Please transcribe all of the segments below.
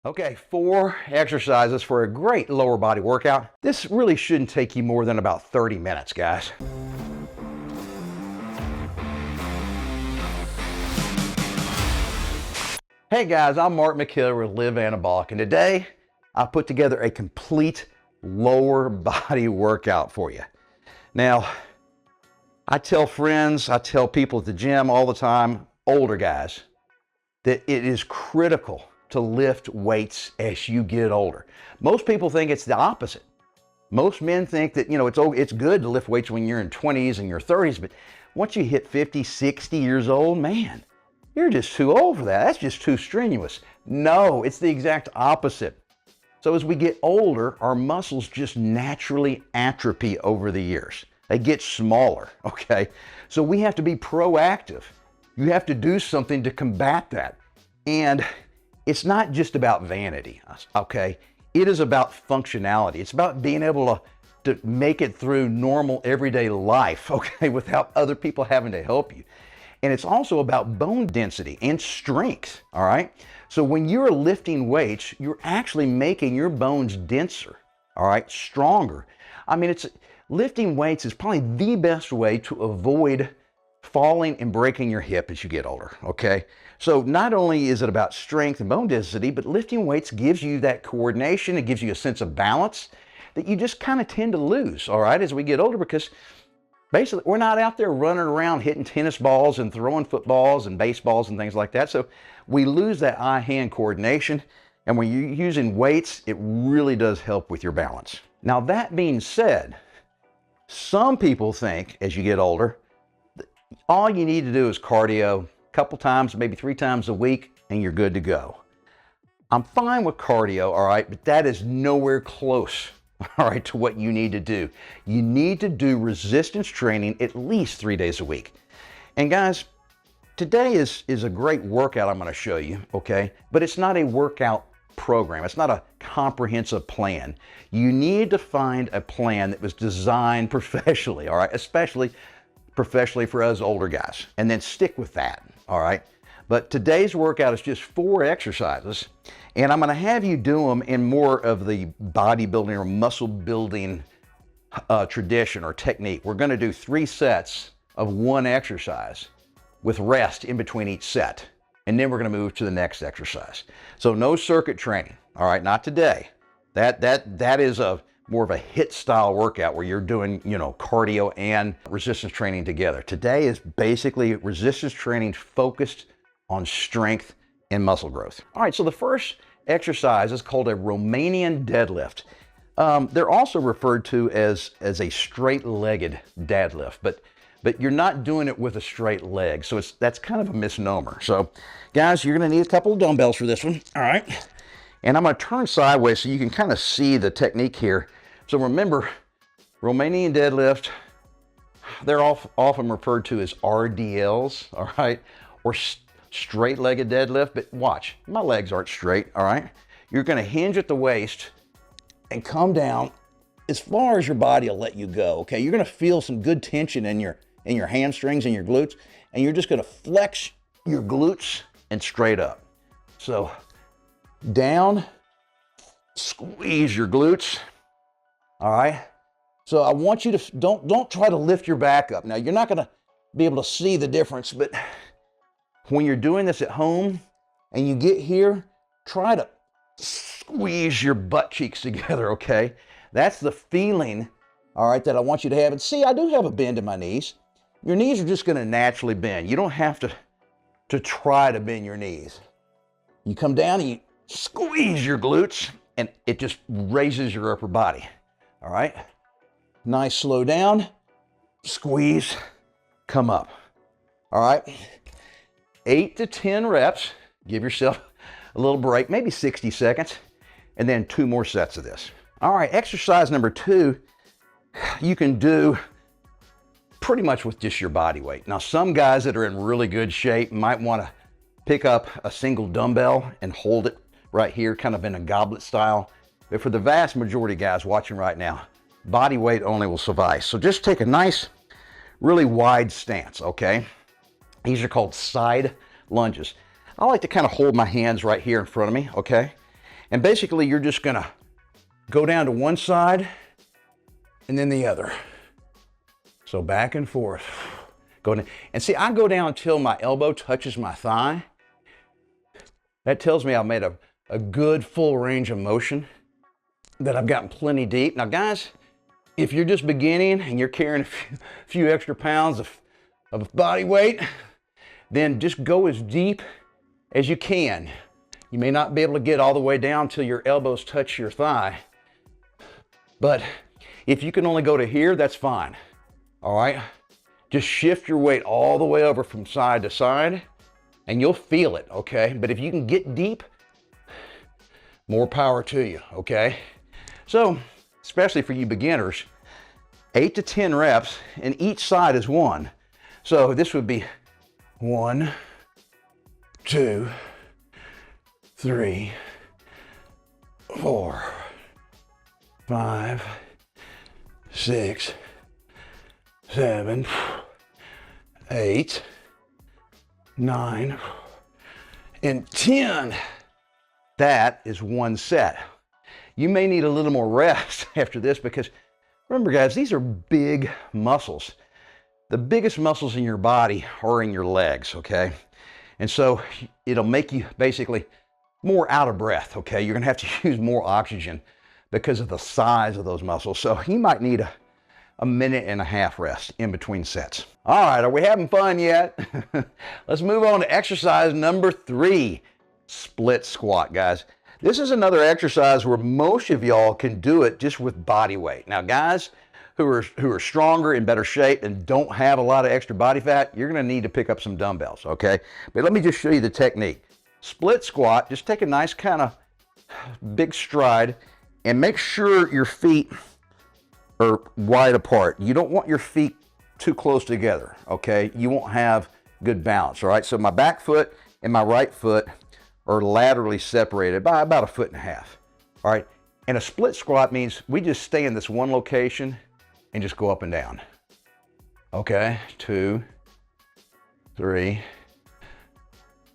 Okay, 4 exercises for a great lower body workout. This really shouldn't take you more than about 30 minutes, guys. Hey guys, I'm Mark McKellar with Live Anabolic, and today I put together a complete lower body workout for you. Now, I tell friends, I tell people at the gym all the time, older guys, that it is critical to lift weights as you get older. Most people think it's the opposite. Most men think that, it's good to lift weights when you're in 20s and your 30s, but once you hit 50, 60 years old, man, you're just too old for that. That's just too strenuous. No, it's the exact opposite. So as we get older, our muscles just naturally atrophy over the years. They get smaller, okay? So we have to be proactive. You have to do something to combat that. And it's not just about vanity, okay? It is about functionality. It's about being able to make it through normal everyday life, okay, without other people having to help you. And it's also about bone density and strength, all right? So when you're lifting weights, you're actually making your bones denser, all right, stronger. I mean, lifting weights is probably the best way to avoid falling and breaking your hip as you get older, okay? So not only is it about strength and bone density, but lifting weights gives you that coordination. It gives you a sense of balance that you just kind of tend to lose, all right, as we get older, because basically we're not out there running around hitting tennis balls and throwing footballs and baseballs and things like that. So we lose that eye-hand coordination. And when you're using weights, it really does help with your balance. Now, that being said, some people think as you get older, all you need to do is cardio a couple times, maybe 3 times a week, and you're good to go. I'm fine with cardio, all right, but that is nowhere close, all right, to what you need to do. You need to do resistance training at least 3 days a week. And guys, today is a great workout I'm going to show you, okay? But it's not a workout program. It's not a comprehensive plan. You need to find a plan that was designed professionally, all right? Especially professionally for us older guys, and then stick with that, all right? But today's workout is just 4 exercises, and I'm gonna have you do them in more of the bodybuilding or muscle building tradition or technique. We're gonna do 3 sets of 1 exercise with rest in between each set, and then we're gonna move to the next exercise. So no circuit training, all right, not today. That is more of a HIIT style workout where you're doing, cardio and resistance training together. Today is basically resistance training focused on strength and muscle growth. All right, so the first exercise is called a Romanian deadlift. They're also referred to as a straight-legged deadlift, but you're not doing it with a straight leg, so that's kind of a misnomer. So guys, you're gonna need a couple of dumbbells for this one, all right? And I'm gonna turn sideways so you can kind of see the technique here. So remember, Romanian deadlift, they're often referred to as RDLs, all right? Or straight-legged deadlift, but watch, my legs aren't straight, all right? You're gonna hinge at the waist and come down as far as your body will let you go, okay? You're gonna feel some good tension in your hamstrings and your glutes, and you're just gonna flex your glutes and straight up. So down, squeeze your glutes, all right? So I want you to, don't try to lift your back up. Now, you're not gonna be able to see the difference, but when you're doing this at home and you get here, try to squeeze your butt cheeks together, okay? That's the feeling, all right, that I want you to have. And see, I do have a bend in my knees. Your knees are just gonna naturally bend. You don't have to try to bend your knees. You come down and you squeeze your glutes, and it just raises your upper body, all right? Nice, slow down, squeeze, come up, all right? 8 to 10 reps, give yourself a little break, maybe 60 seconds, and then 2 more sets of this. All right, exercise number 2, you can do pretty much with just your body weight. Now, some guys that are in really good shape might wanna pick up a single dumbbell and hold it right here, kind of in a goblet style. But for the vast majority of guys watching right now, body weight only will suffice. So just take a nice, really wide stance, okay? These are called side lunges. I like to kind of hold my hands right here in front of me, okay? And basically you're just gonna go down to one side and then the other. So back and forth. Go down. And see, I go down until my elbow touches my thigh. That tells me I've made a good full range of motion, that I've gotten plenty deep. Now guys, if you're just beginning and you're carrying a few extra pounds of body weight, then just go as deep as you can. You may not be able to get all the way down till your elbows touch your thigh, but if you can only go to here, that's fine. All right, just shift your weight all the way over from side to side and you'll feel it, okay? But if you can get deep, more power to you, okay? So, especially for you beginners, 8 to 10 reps and each side is one. So this would be 1, 2, 3, 4, 5, 6, 7, 8, 9, and 10. That is one set. You may need a little more rest after this because remember guys, these are big muscles. The biggest muscles in your body are in your legs, okay? And so it'll make you basically more out of breath, okay? You're gonna have to use more oxygen because of the size of those muscles. So you might need a minute and a half rest in between sets. All right, are we having fun yet? Let's move on to exercise number 3, split squat, guys. This is another exercise where most of y'all can do it just with body weight. Now guys who are stronger, in better shape, and don't have a lot of extra body fat, you're gonna need to pick up some dumbbells, okay? But let me just show you the technique. Split squat, just take a nice kind of big stride and make sure your feet are wide apart. You don't want your feet too close together, okay? You won't have good balance, all right? So my back foot and my right foot are laterally separated by about 1.5 feet, all right? And a split squat means we just stay in this one location and just go up and down. Okay, 2, 3,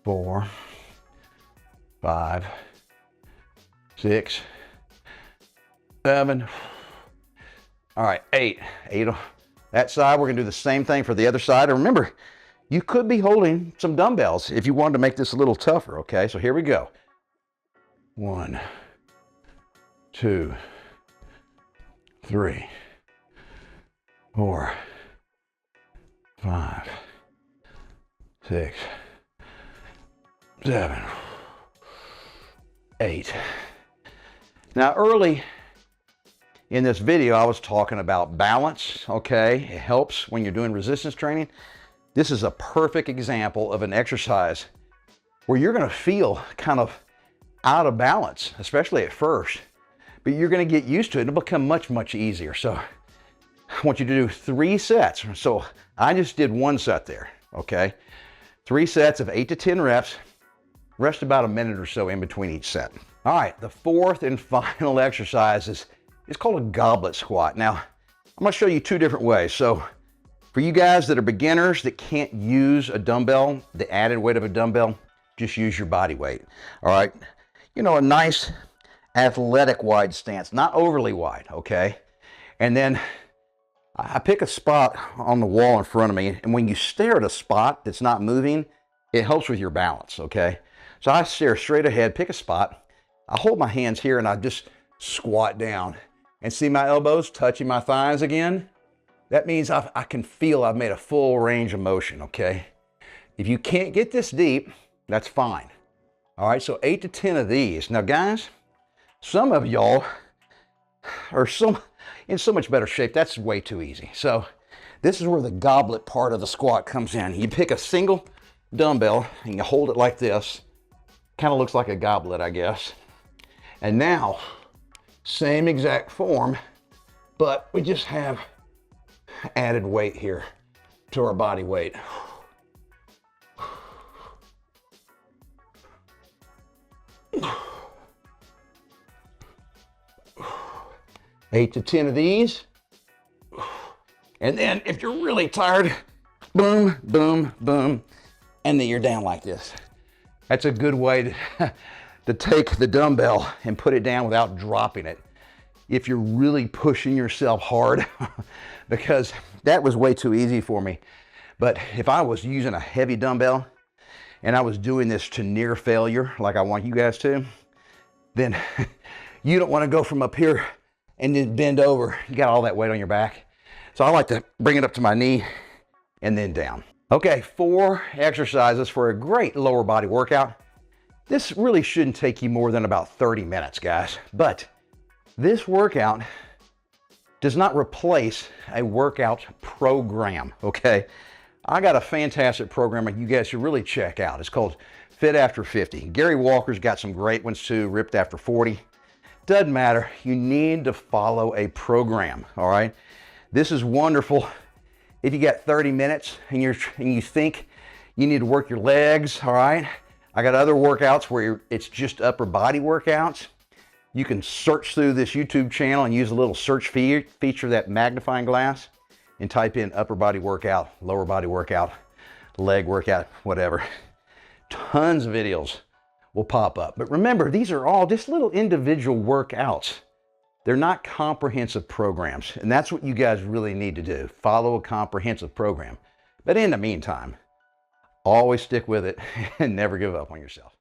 4, 5, 6, 7, all right, 8. That side, we're gonna do the same thing for the other side. And remember, you could be holding some dumbbells if you wanted to make this a little tougher, okay? So here we go. 1, 2, 3, 4, 5, 6, 7, 8. Now early in this video, I was talking about balance, okay? It helps when you're doing resistance training. This is a perfect example of an exercise where you're gonna feel kind of out of balance, especially at first, but you're gonna get used to it and it'll become much, much easier. So I want you to do 3 sets. So I just did 1 set there, okay? 3 sets of 8 to 10 reps, rest about a minute or so in between each set. All right, the 4th and final exercise is called a goblet squat. Now, I'm gonna show you 2 different ways. So for you guys that are beginners that can't use a dumbbell, the added weight of a dumbbell, just use your body weight, all right? You know, a nice athletic wide stance, not overly wide, okay? And then I pick a spot on the wall in front of me, and when you stare at a spot that's not moving, it helps with your balance, okay? So I stare straight ahead, pick a spot, I hold my hands here and I just squat down and see my elbows touching my thighs again. That means I can feel I've made a full range of motion, okay? If you can't get this deep, that's fine. All right, so 8 to 10 of these. Now guys, some of y'all are in so much better shape, that's way too easy. So this is where the goblet part of the squat comes in. You pick a single dumbbell and you hold it like this. Kind of looks like a goblet, I guess. And now, same exact form, but we just have added weight here to our body weight. Eight to 10 of these. And then if you're really tired, boom, boom, boom, and then you're down like this. That's a good way to to take the dumbbell and put it down without dropping it if you're really pushing yourself hard, because that was way too easy for me. But if I was using a heavy dumbbell and I was doing this to near failure like I want you guys to, then you don't want to go from up here and then bend over. You got all that weight on your back. So I like to bring it up to my knee and then down. Okay, 4 exercises for a great lower body workout. This really shouldn't take you more than about 30 minutes, guys. But this workout does not replace a workout program, okay? I got a fantastic program that you guys should really check out. It's called Fit After 50. Gary Walker's got some great ones too, Ripped After 40. Doesn't matter, you need to follow a program, all right? This is wonderful if you got 30 minutes and you think you need to work your legs, all right? I got other workouts where it's just upper body workouts. You can search through this YouTube channel and use a little search feature, that magnifying glass, and type in upper body workout, lower body workout, leg workout, whatever. Tons of videos will pop up. But remember, these are all just little individual workouts. They're not comprehensive programs. And that's what you guys really need to do. Follow a comprehensive program. But in the meantime, always stick with it and never give up on yourself.